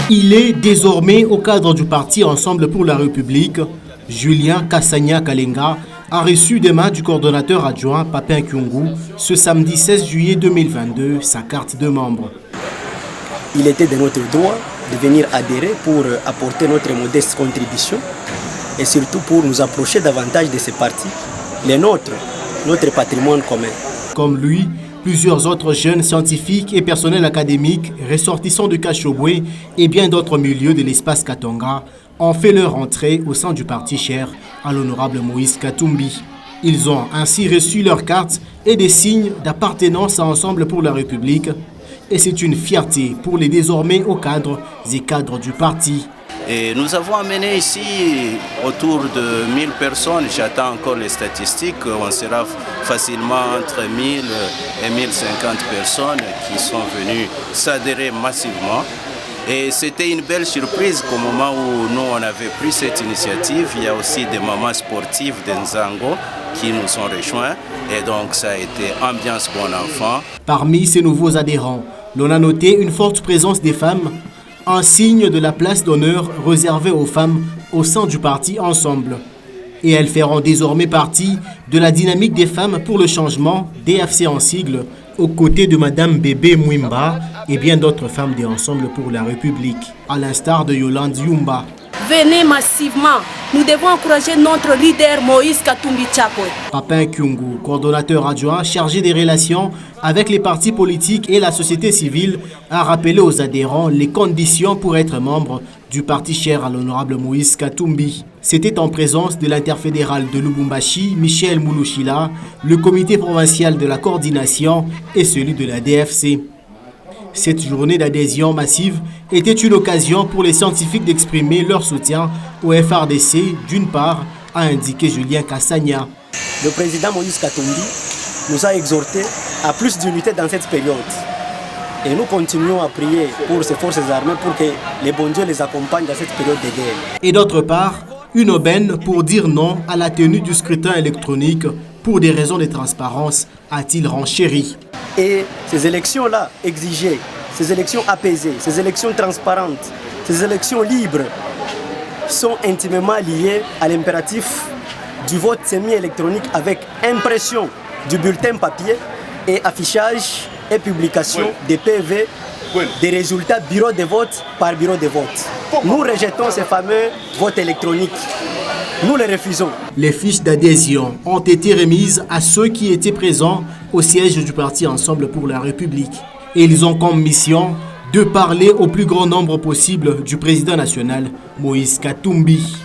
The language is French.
Il est désormais au cadre du parti Ensemble pour la République. Julien Kassania Kalenga a reçu des mains du coordonnateur adjoint Papin Kyungu ce samedi 16 juillet 2022 sa carte de membre. Il était de notre droit de venir adhérer pour apporter notre modeste contribution et surtout pour nous approcher davantage de ces partis, les nôtres, notre patrimoine commun. Comme lui, plusieurs autres jeunes scientifiques et personnels académiques, ressortissants de Kashobwe et bien d'autres milieux de l'espace Katonga ont fait leur entrée au sein du parti cher à l'honorable Moïse Katumbi. Ils ont ainsi reçu leurs cartes et des signes d'appartenance à Ensemble pour la République. Et c'est une fierté pour les désormais hauts cadres et cadres du parti. Et nous avons amené ici autour de 1000 personnes, j'attends encore les statistiques, on sera facilement entre 1000 et 1050 personnes qui sont venues s'adhérer massivement. Et c'était une belle surprise qu'au moment où nous on avait pris cette initiative, il y a aussi des mamans sportives d'Nzango qui nous ont rejoints et donc ça a été ambiance bon enfant. Parmi ces nouveaux adhérents, l'on a noté une forte présence des femmes, un signe de la place d'honneur réservée aux femmes au sein du parti Ensemble. Et elles feront désormais partie de la dynamique des femmes pour le changement, DFC en sigle, aux côtés de Madame Bébé Mwimba et bien d'autres femmes de Ensemble pour la République, à l'instar de Yolande Yumba. Venez massivement, nous devons encourager notre leader Moïse Katumbi Tshakwe. Papin Kyungu, coordonnateur adjoint chargé des relations avec les partis politiques et la société civile, a rappelé aux adhérents les conditions pour être membre du parti cher à l'honorable Moïse Katumbi. C'était en présence de l'interfédéral de Lubumbashi, Michel Moulouchila, le comité provincial de la coordination et celui de la DFC. Cette journée d'adhésion massive était une occasion pour les scientifiques d'exprimer leur soutien au FRDC, d'une part, a indiqué Julien Kassania. Le président Moïse Katumbi nous a exhortés à plus d'unité dans cette période. Et nous continuons à prier pour ces forces armées pour que les bons dieux les accompagnent dans cette période de guerre. Et d'autre part, une aubaine pour dire non à la tenue du scrutin électronique pour des raisons de transparence, a-t-il renchéri. Et ces élections-là exigées, ces élections apaisées, ces élections transparentes, ces élections libres sont intimement liées à l'impératif du vote semi-électronique avec impression du bulletin papier et affichage et publication des PV, des résultats bureau de vote par bureau de vote. Nous rejetons ces fameux votes électroniques. Nous les refusons. Les fiches d'adhésion ont été remises à ceux qui étaient présents au siège du parti Ensemble pour la République. Et ils ont comme mission de parler au plus grand nombre possible du président national, Moïse Katumbi.